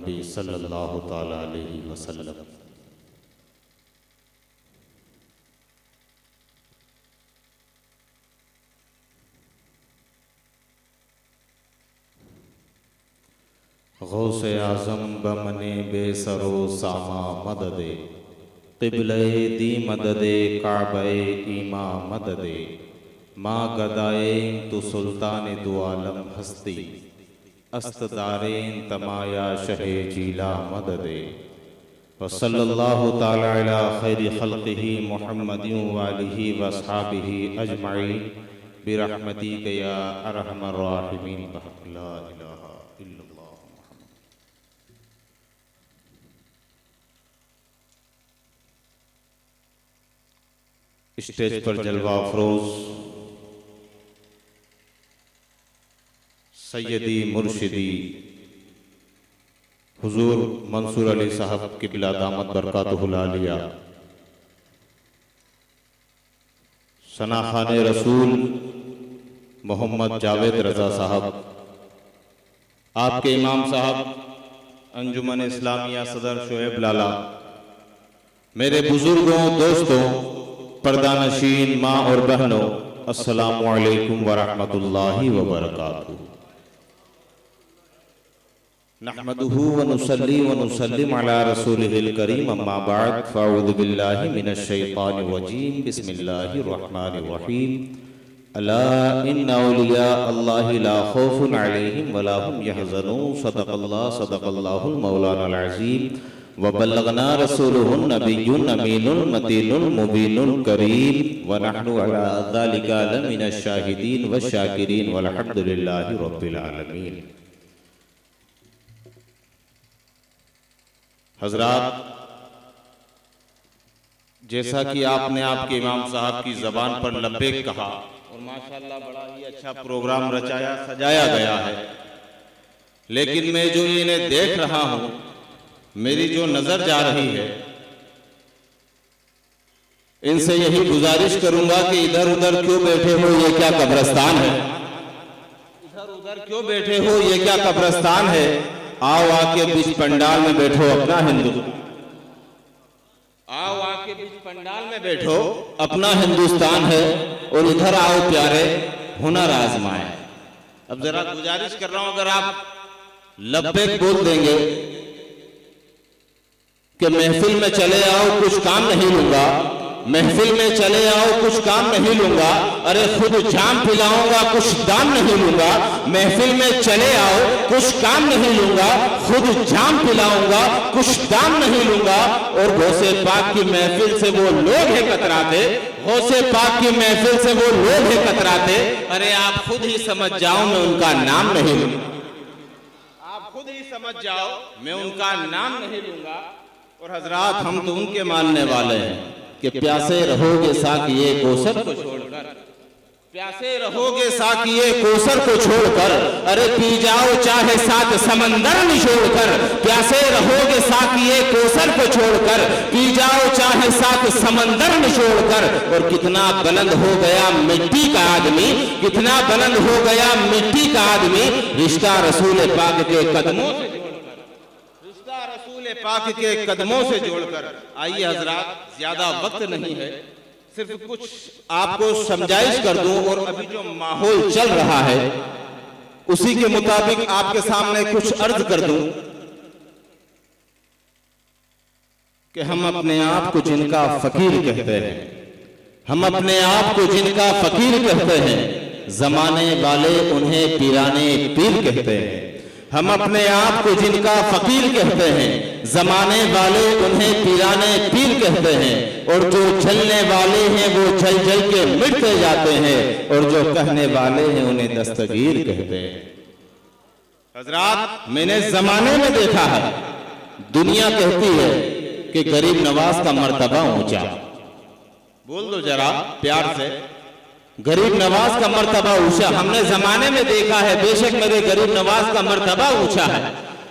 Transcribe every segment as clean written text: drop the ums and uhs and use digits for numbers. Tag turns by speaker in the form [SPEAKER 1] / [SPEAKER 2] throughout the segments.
[SPEAKER 1] नबी सल्लल्लाहु ताला अलैहि वसल्लम। गौसे आज़म बमने बेसरो सामा मददे क़िबले दी मददे काबे ईमा मददे माँ गदाएं तो सुल्तान दो आलम हस्ती अस्तदारें तमाया शहे जीला मददे वसल्लल्लाहु ताला अला खैरि खल्क़िही मुहम्मदिन व आलिही व अस्हाबिही अजमईन बिरहमतिक या अरहमर राहिमीन बहक़ ला इलाहा इल्लल्लाह। स्टेज पर जलवा अफरोज सैयदी मुर्शिदी हुजूर मंसूर अली साहब क़िबला दामत बरकातुहुल आलिया, सनाखाने रसूल मोहम्मद जावेद रज़ा साहब, आपके इमाम साहब अंजुमन इस्लामिया सदर शोएब लाला, मेरे बुजुर्गों, दोस्तों, पर्दानशीन माँ और बहनों, अस्सलामु अलैकुम व रहमतुल्लाहि व बरकातुहू। नहमदुहु व नुसल्ली व नुसल्लिम अला रसूलिहिल करीम, अम्मा बाद, फ़अऊज़ु बिल्लाहि मिनश शैतानिर रजीम, बिस्मिल्लाहिर रहमानिर रहीम। अला इन्ना औलिया अल्लाहि ला खौफुन अलैहिम व ला हुम यहज़नून, सदक़ल्लाहुल मौलानाल अज़ीम व बल्लगना रसूलुहुन नबियुन अमीनुल मतीनुल मुबीनुल करीम व नहनु अला ज़ालिका लमिनश शाहिदीन व शाकिरीन वल्हम्दुलिल्लाहि रब्बिल आलमीन। हजरात, जैसा कि आपने आपके इमाम साहब की ज़बान पर लब्बैक कहा और माशाअल्लाह बड़ा ही अच्छा प्रोग्राम रचाया सजाया गया है, लेकिन मैं जो इन्हें देख रहा हूं, मेरी जो नजर जा रही है, इनसे यही गुजारिश करूंगा कि इधर उधर क्यों बैठे हो, ये क्या कब्रिस्तान है? इधर उधर क्यों बैठे हो, ये क्या कब्रिस्तान है? आओ आके बीच पंडाल में बैठो अपना हिंदू, आओ आके बीच पंडाल में बैठो, अपना हिंदुस्तान है, और इधर आओ प्यारे हुनर आजमाए। अब जरा गुजारिश कर रहा हूं, अगर आप लब्बैक बोल देंगे कि महफिल में चले आओ कुछ काम नहीं लूंगा, महफिल में चले आओ कुछ काम नहीं लूंगा, अरे खुद जाम पिलाऊंगा कुछ दाम नहीं लूंगा, महफिल में चले आओ कुछ काम नहीं लूंगा, खुद जाम पिलाऊंगा कुछ दाम नहीं लूंगा। और गौसे पाक की महफिल से वो लोग हैं कतराते, गौसे पाक की महफिल से वो लोग हैं कतराते, अरे आप खुद ही समझ जाओ मैं उनका नाम नहीं लूंगा, आप खुद ही समझ जाओ मैं उनका नाम नहीं लूंगा। और हजरात, हम तो उनके मानने वाले हैं कि प्यासे रहोगे साकिए कोसर को छोड़कर, प्यासे रहोगे साकिए कोसर को छोड़कर, अरे पी जाओ चाहे सात समंदर निचोड़कर, प्यासे रहोगे साकिए कोसर को छोड़कर, पी जाओ चाहे सात समंदर निचोड़कर। और कितना बुलंद हो गया मिट्टी का आदमी, कितना बुलंद हो गया मिट्टी का आदमी, रिश्ता रसूल पाक के कदमों से पाक के कदमों से जोड़कर। आइए हजरात, ज्यादा वक्त नहीं है, सिर्फ कुछ आपको समझाइश कर दूं और अभी जो माहौल चल रहा है उसी के मुताबिक आपके सामने कुछ अर्ज कर दूं कि हम अपने आप को जिनका फकीर कहते हैं, हम अपने आप को जिनका फकीर कहते हैं, जमाने वाले उन्हें पीराने पीर कहते हैं। हम अपने आप को जिनका फकीर कहते हैं, जमाने वाले उन्हें पीराने पीर कहते हैं। और जो चलने वाले हैं वो चल चल के मिटते जाते हैं, और जो कहने वाले हैं उन्हें दस्तगीर कहते हैं। हजरात, मैंने जमाने में देखा है, दुनिया कहती है कि गरीब नवाज का मर्तबा ऊंचा, बोल दो जरा प्यार से, गरीब नवाज का मर्तबा ऊंचा। हमने जमाने में देखा है, बेशक मेरे गरीब नवाज का मर्तबा ऊंचा है,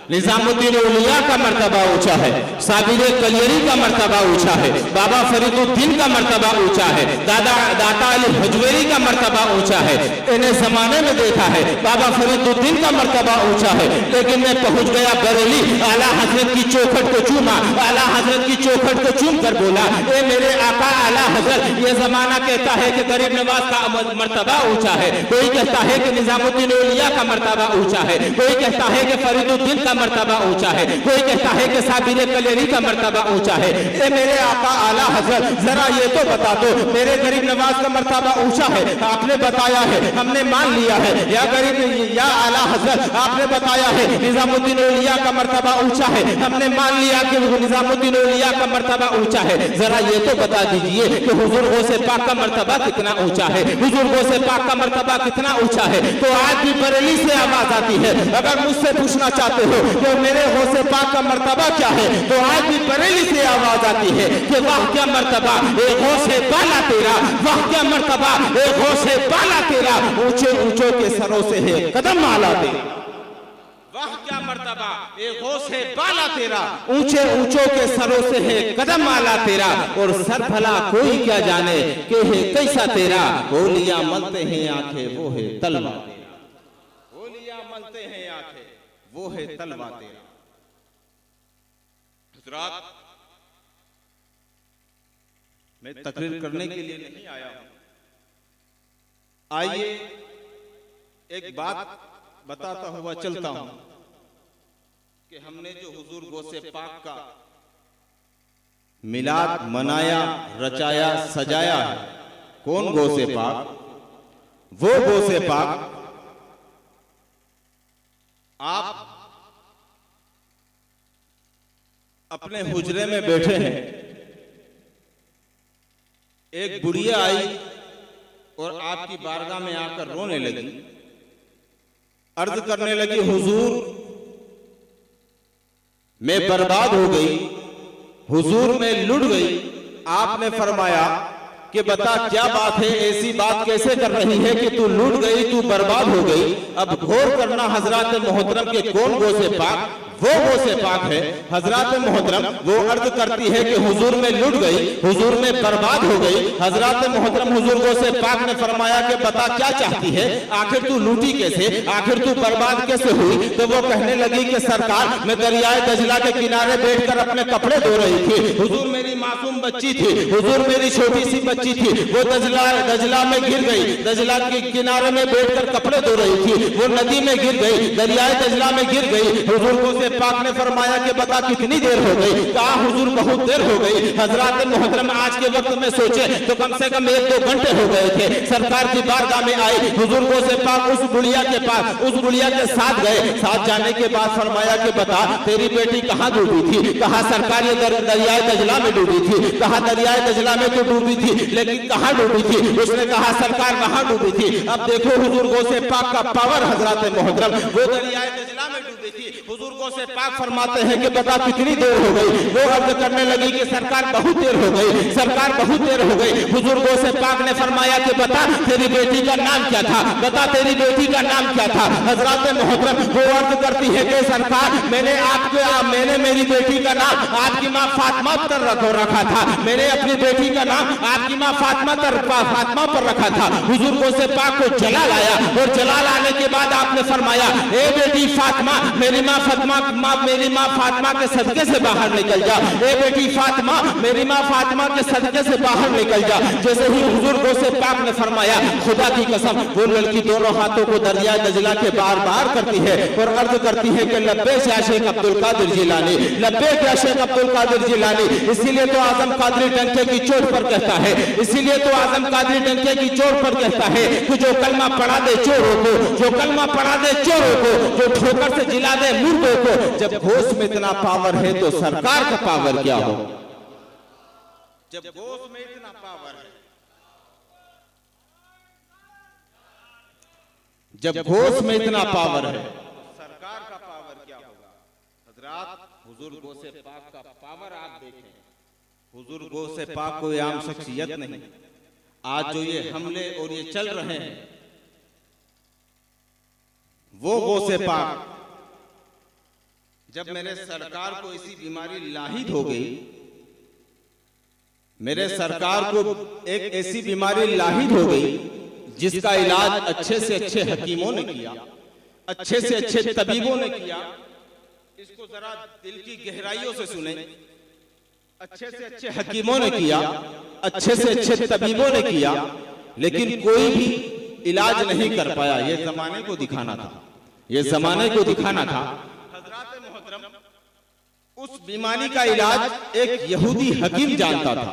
[SPEAKER 1] निजामुद्दीन औलिया का मर्तबा ऊंचा है, साबिर कलियरी का मर्तबा ऊंचा है, बाबा फरीदुद्दीन का मर्तबा ऊंचा है, दाता अली हजवेरी का मर्तबा ऊंचा है। इन्हें जमाने में देखा है, बाबा फरीदुद्दीन का मर्तबा ऊंचा है, लेकिन मैं पहुंच गया बरेली, आला हजरत की चौखट को चूमा, आला हजरत की चौखट को चूम कर बोला, ए मेरे आका आला हजरत, ये जमाना कहता है कि गरीब नवाज का मर्तबा ऊंचा है, कोई कहता है कि निजामुद्दीन औलिया का मर्तबा ऊंचा है, कोई कहता है कि फरीदुद्दीन का मर्तबा ऊंचा है, कोई कहता है कि साबिर कलेरी का मर्तबा ऊंचा है। ए मेरे आका आला हजरत, जरा ये तो बता दो, मेरे गरीब नवाज का मर्तबा ऊंचा है, आपने बताया है, हमने मान लिया है, या गरीब या आला हजरत आपने बताया है निजामुद्दीन औलिया का मर्तबा ऊंचा है, हमने मान लिया कि निजामुद्दीन औलिया का मर्तबा ऊंचा है, जरा ये तो बता दीजिए कि हुजूर गौसे पाक का मर्तबा कितना ऊंचा है, हुजूर गौसे पाक का मर्तबा कितना ऊंचा है। तो आज भी बरेली से आवाज आती है, अगर मुझसे पूछना चाहते हो कि मेरे गौसे पाक का मर्तबा क्या है, तो आज भी बरेली से आवाज आती है कि वाह क्या मर्तबा ए गौसे बाला तेरा, वाह क्या मर्तबा ए गौसे बाला तेरा, ऊंचे ऊंचों के सरों से है कदम आला तेरा, वाह क्या मर्तबा ए गौसे बाला तेरा, ऊंचे ऊंचों के सरों से है कदम आला तेरा, और सर भला कोई क्या जाने कि है कैसा तेरा, औलिया मलते हैं आंखें वो है तलवा तेरा, औलिया मलते हैं आंखें वो है तलवा तेरा। हज़रात, मैं तकरीर करने के लिए नहीं आया हूं, आइए एक बात बताता हुआ चलता हूं कि हमने जो हुजूर गौसे पाक का मिलाद मनाया, रचाया, सजाया है, कौन गौसे पाक? वो गौसे पाक आप अपने हुजरे में बैठे हैं, एक बुढ़िया आई और आपकी बारगाह में आकर रोने लगी, अर्ज करने लगी, हुजूर मैं बर्बाद हो गई, हुजूर मैं लुट गई। आपने फरमाया कि बता क्या बात है, ऐसी बात कैसे कर रही है कि तू लूट गई, तू बर्बाद हो गई। अब गौर करना हजरात मोहतरम के कौन गौसे पाक? वो गौसे पाक है हजरात मोहतरम। वो अर्ज करती है कि हुजूर में लुट गई, हुजूर में बर्बाद हो गई। हजरात मोहतरम हुजूर गौसे पाक ने फरमाया कि बता क्या चाहती है, आखिर तू लूटी कैसे, आखिर तू बर्बाद कैसे हुई? तो वो कहने लगी कि सरकार मैं दरियाए दजला के किनारे बैठकर अपने कपड़े धो रही थी, हुजूर मेरी मासूम बच्ची थी, हुजूर मेरी छोटी सी बच्ची थी, वो दजला में गिर गई, दजला के किनारे में बैठकर कपड़े धो रही थी, वो नदी में गिर गई, दरियाए दजला में गिर गई। हुजूर गौसे पाक ने फरमाया कि बता कितनी देर हो गई? कहा हुजूर बहुत देर हो गई। हजरात मोहतरम आज के वक्त में सोचे तो कम से कम 1-2 घंटे हो गए थे। सरकार की बारगाह में आई, हुजूर गौसे पाक उस बुढ़िया के पास, उस बुढ़िया के साथ गए। साथ जाने के बाद फरमाया कि बता तेरी बेटी कहाँ डूबी थी? कहा सरकार ये दरियाए दजला में डूबी थी। कहा दरियाए दजला में तो डूबी थी, लेकिन कहाँ डूबी थी? उसने कहा सरकार वहां डूबी थी। अब देखो हुजूर गौसे पाक का पावर हजरात मोहतरम, वो दरियाए दजला में डूबी थी। हुजूर गौसे पाक फरमाते हैं कि बता कितनी देर हो गई? वो अर्ज करने लगी कि सरकार बहुत देर हो गई, सरकार बहुत देर हो गई। हुजूर गौसे पाक ने फरमाया कि बता तेरी बेटी का नाम क्या था? बता तेरी बेटी का नाम क्या था? हजरात मोहतरम वो अर्ज करती है कि सरकार मैंने मेरी बेटी का नाम आपकी माँ फातिमा पर रखा था, मैंने अपनी बेटी का नाम आपकी माँ फातिमा पर रखा था। हुजूर गौसे पाक को जलाल आया और जलाल आने के बाद आपने फरमाया ए बेटी फातिमा, मेरी माँ फातिमा के सदके से बाहर निकल जा। ए बेटी फातिमा, मेरी माँ फातिमा के सदके से बाहर निकल जा। जैसे ही हुजूर गौसे पाक ने फरमाया खुदा की कसम, वो लड़की दोनों हाथों को दरिया दजला के बार करती है और अर्ज करती है कि लब्बैक या शेख अब्दुल कादिर जिलानी, लब्बैक या शेख अब्दुल कादिर जिलानी। इसीलिए तो आजम कादरी डंके की चोट पर कहता है, इसीलिए तो आजम कादरी डंके की चोट पर कहता है कि जो कलमा पढ़ा दे चोरों को, जो कलमा पढ़ा दे चोरों को, जो ठोकर से जिला दे मुर्दों को। जब होश में इतना पावर है तो सरकार का पावर क्या हो? जब होश में इतना पावर है, जब होश में इतना पावर है, सरकार का पावर क्या होगा? हजरात हुजूर गौसे पाक का पावर आप देखें। हुजूर गौसे पाक कोई आम शख्सियत नहीं। आज जो ये हमले और ये चल रहे हैं, वो गौसे पाक जब मेरे सरकार को इसी बीमारी लाहिद हो गई, मेरे सरकार को एक ऐसी बीमारी लाहिद हो गई जिसका इलाज अच्छे से अच्छे हकीमों ने किया, अच्छे से अच्छे तबीबों ने किया, इसको जरा दिल की गहराइयों से सुने। अच्छे से अच्छे हकीमों ने किया, अच्छे से अच्छे तबीबों ने किया, लेकिन कोई भी इलाज नहीं कर पाया। ये जमाने को दिखाना था, ये जमाने को दिखाना था। हजरात मोहतरम, उस बीमारी का इलाज एक यहूदी हकीम जानता था,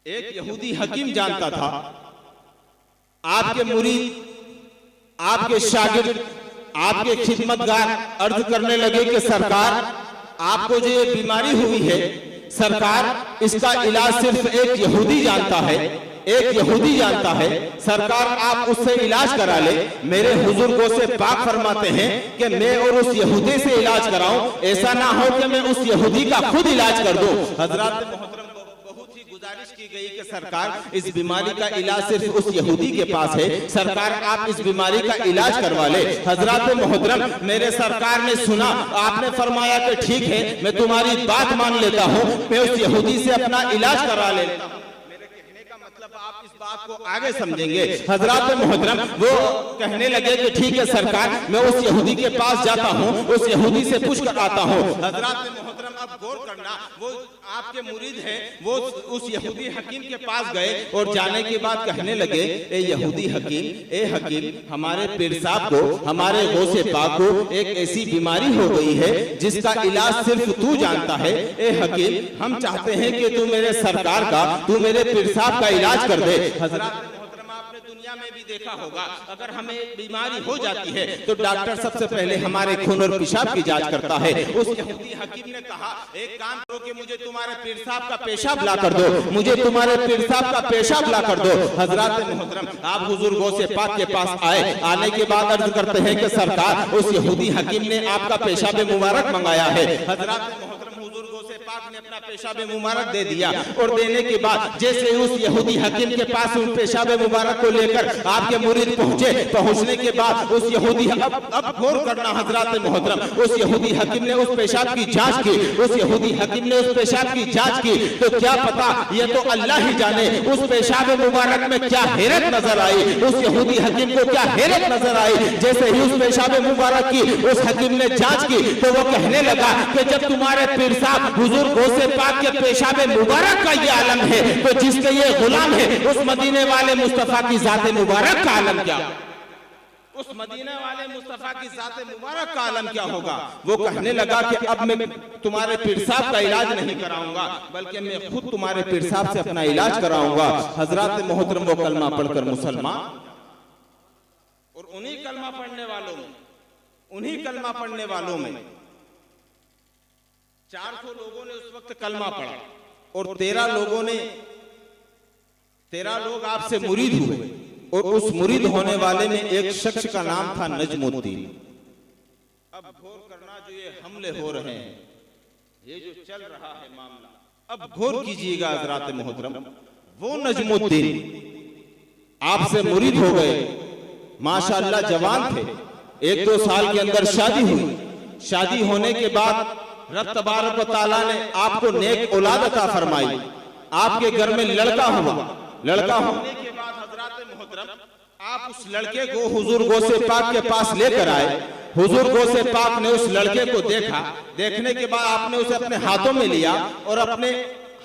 [SPEAKER 1] एक यहूदी हकीम जानता था। आपके मुरीद, आपके शागिर्द, आपके खिदमतगार अर्ज करने लगे कि सरकार, आपको जो ये बीमारी हुई है, सरकार इसका इलाज सिर्फ एक यहूदी जानता है, एक यहूदी जानता है। सरकार आप उससे इलाज करा ले। मेरे हुजूर गौ से पाक फरमाते हैं कि मैं और उस यहूदी से इलाज कराऊं, ऐसा ना हो कि मैं उस यहूदी का खुद इलाज कर दूं। हजरत मोहतरम बहुत ही गुजारिश की गई कि सरकार इस बीमारी का इलाज सिर्फ उस यहूदी के पास है, सरकार आप इस बीमारी का इलाज करवा ले। हजरत मोहतरम, मेरे सरकार ने सुना, आपने फरमाया कि ठीक है, मैं तुम्हारी बात मान लेता हूं, मैं उस यहूदी से अपना इलाज करा लेता हूं। आप इस बात को आगे समझेंगे। हजरत मोहतरम वो कहने लगे कि ठीक है सरकार, मैं उस यहूदी के पास जाता हूँ, उस यहूदी से पूछ कर आता हूँ। हजरत मोहतरम अब गौर करना, वो आपके मुरीद हैं, वो उस यहूदी हकीम के पास गए और जाने के बाद कहने लगे, ए यहूदी हकीम, ए हकीम, हमारे पीर साहब को, हमारे गौसे पाक को एक ऐसी बीमारी हो गई है जिसका इलाज सिर्फ तू जानता है। ए हकीम, हम चाहते हैं कि तू मेरे सरकार का, तू मेरे पीर साहब का इलाज कर दे। हजरत मोहतरम, आपने दुनिया में भी देखा होगा, अगर हमें बीमारी हो जाती है तो डॉक्टर सबसे पहले हमारे खून और पेशाब की जांच करता है। उस यहूदी हकीम ने कहा, एक काम करो कि मुझे तुम्हारे पीर साहब का पेशाब ला कर दो, मुझे तुम्हारे पीर साहब का पेशाब ला कर दो। हजरत मोहतरम, आप हुजूर गौ से पाक के पास आए। आने के बाद अर्ज करते हैं कि सरकार, उस यहूदी हकीम ने आपका पेशाब मुबारक मंगाया है। हजरत पाक ने अपना पेशाब मुबारक दे दिया और देने के बाद जैसे उस यहूदी हकीम के पास उस पेशाब मुबारक को लेकर आपके मुरीद पहुंचे, पहुंचने के बाद उस यहूदी, अब गौर करना हजरत मोहतरम, उस यहूदी हकीम ने उस पेशाब की जांच की, उस यहूदी हकीम ने उस पेशाब की जांच की, तो क्या पता, ये तो अल्लाह ही जाने उस पेशाब मुबारक में क्या हैरत नजर आई, उस यहूदी हकीम को क्या हैरत नजर आई। जैसे ही उस पेशाब मुबारक की उस हकीम ने जांच की तो वो कहने लगा कि जब तुम्हारे पीर साहब हुजूर गौसे पाक के पेशाब मुबारक का ये आलम है, तो जिसके ये गुलाम है, उस मदीने वाले मुस्तफा की जाते मुबारक का आलम क्या, उस मदीने वाले मुस्तफा की जाते मुबारक का आलम क्या होगा। वो कहने लगा कि अब मैं तुम्हारे पीर साहब का इलाज नहीं कराऊंगा, बल्कि मैं खुद तुम्हारे पीर साहब से अपना इलाज कराऊंगा। हजरत मोहतरम वो कलमा पढ़कर मुसलमान, और उन्हीं कलमा पढ़ने वालों में, उन्हीं कलमा पढ़ने वालों में 400 लोगों ने उस वक्त कलमा पढ़ा और 13 लोग आपसे मुरीद हुए, और उस मुरीद होने वाले में एक शख्स का नाम था नजमुद्दीन। अब गौर करना, जो ये हमले हो रहे हैं, ये जो चल रहा है मामला, अब गौर कीजिएगा हजरत मोहतरम, वो नजमुद्दीन आपसे मुरीद हो गए, माशाअल्लाह जवान थे, 1-2 साल के अंदर शादी हुई। शादी होने के बाद रब तबारक व तआला ने आपको नेक औलाद अता फरमाई, आपके घर में लड़का हुआ। लड़का होने के बाद हजरत मोहतरम, आप उस लड़के को हुजूर गौसे पाक के पास लेकर आए। हुजूर गौसे पाक ने उस लड़के को देखा, देखने के बाद आपने उसे अपने हाथों में लिया और अपने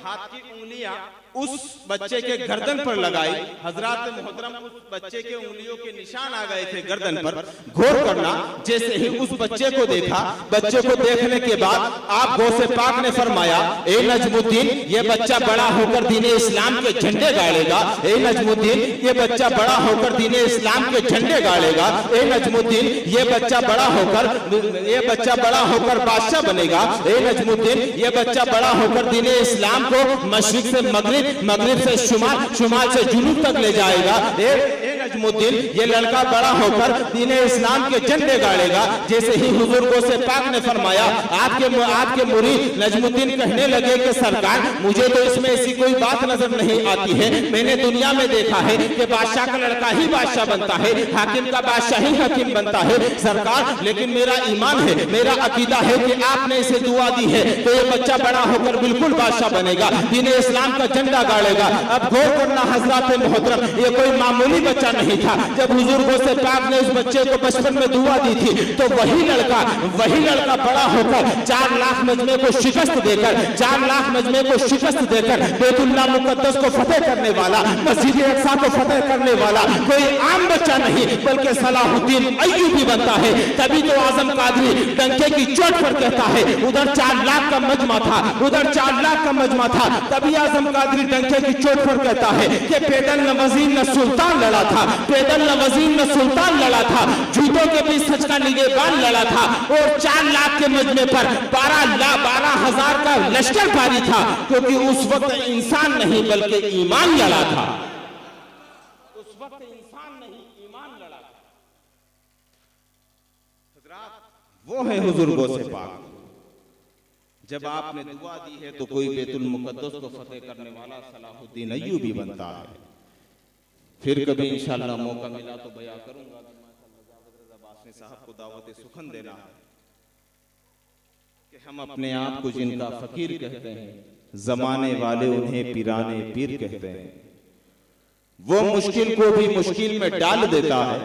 [SPEAKER 1] हाथ की उंगलियां उस बच्चे के गर्दन पर लगाई। हजरत मोहतरम, उस बच्चे के उंगलियों के निशान आ गए थे गर्दन पर। गौर करना, जैसे ही उस बच्चे को देखा, बच्चे को देखने के बाद आप गौसे पाक ने फरमाया, ए नजमुद्दीन, ये बच्चा बड़ा होकर दीने इस्लाम के झंडे गाड़ेगा। ए नजमुद्दीन, ये बच्चा बड़ा होकर दीने इस्लाम के झंडे गाड़ेगा। ए नजमुद्दीन, ये बच्चा बड़ा होकर बादशाह बनेगा। ए नजमुद्दीन, ये बच्चा बड़ा होकर दीने इस्लाम को मशरिक से मगरिब, मगरिब से शुमाल, शुमाल से जुनूब तक ले जाएगा। नजमुद्दीन, ये लड़का बड़ा होकर दीन इस्लाम के झंडे गाड़ेगा। जैसे ही हुजूर गौसे पाक ने फरमाया, आपके मुरीद नजमुद्दीन कहने लगे कि सरकार, मुझे तो इसमें ऐसी कोई बात नजर नहीं आती है। मैंने दुनिया में देखा है कि बादशाह का लड़का ही बादशाह बनता है, हाकिम का बादशाह ही हाकिम बनता है सरकार, लेकिन मेरा ईमान है, मेरा अकीदा है कि आपने इसे दुआ दी है तो ये बच्चा बड़ा होकर बिल्कुल बादशाह बनेगा, दीन इस्लाम का झंडा गाड़ेगा। अब गौर करना हजरत मोहतरम, ये कोई मामूली बच्चा नहीं था। जब हुजूर गौसे पाक ने उस बच्चे को बचपन में दुआ दी थी तो वही लड़का बड़ा होकर 4 लाख मजमे को शिकस्त देकर 4 लाख मजमे को शिकस्त देकर बैतुल्लाह मुकद्दस को फतेह करने वाला, मस्जिद अक्सा को फतेह करने वाला कोई आम बच्चा नहीं बल्कि सलाहुद्दीन अय्यूबी बनता है। तभी तो आजम कादरी डंके की चोट पर कहता है, उधर 4 लाख का मजमा था, उधर 4 लाख का मजमा था, तभी आजम कादरी डंके की चोट पर कहता है कि पैदल न वजीर न सुल्तान लड़ा था, पैदल न वजीर न सुल्तान लड़ा था, झूठों के बीच सच का निगहबान लड़ा था और 4 लाख के मजमे पर 12,000 का लश्कर भारी था, क्योंकि उस वक्त इंसान नहीं बल्कि ईमान लड़ा था। उस वक्त इंसान नहीं ईमान लड़ा था। हज़रात वो है हुजूर गौसे पाक। जब आपने दुआ दी है तो कोई बैतुल मुकद्दस को फतेह करने वाला सलाहुद्दीन अय्यूबी बनता है। फिर कभी इंशाअल्लाह मौका मिला तो बयां करूंगा कि माशाअल्लाह साहब को दावत सुखन देना है कि हम अपने आप को जिनका फकीर कहते हैं, जमाने वाले उन्हें पिराने पीर कहते हैं। वो मुश्किल को भी मुश्किल में डाल देता है,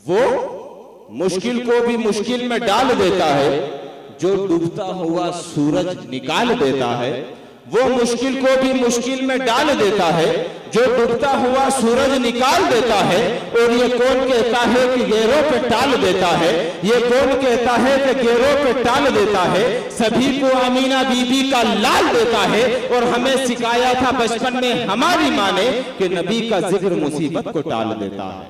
[SPEAKER 1] वो मुश्किल को भी मुश्किल में डाल देता है, जो डूबता हुआ सूरज निकाल देता है। वो मुश्किल को भी मुश्किल में डाल देता है, जो डूबता हुआ सूरज निकाल देता है। और ये कौन कहता है कि गैरों पे टाल देता है, ये कौन कहता है कि गैरों पे टाल देता है, सभी को अमीना बीबी का लाल देता है। और हमें सिखाया था बचपन में हमारी माँ ने कि नबी का जिक्र मुसीबत को टाल देता है,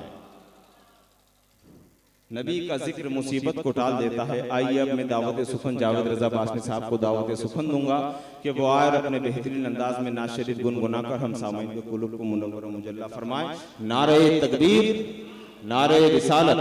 [SPEAKER 1] नबी का जिक्र मुसीबत को टाल देता है। आइए अब मैं दावत सुखन जावेद रजा बासनी साहब को दावत सुखन दूंगा कि वो आए अपने बेहतरीन अंदाज में नात शरीफ गुनगुनाकर हम सामईन के कुलूब को मुनव्वर मुजल्ला फरमाएं। नारे तकबीर, नारे रिसालत।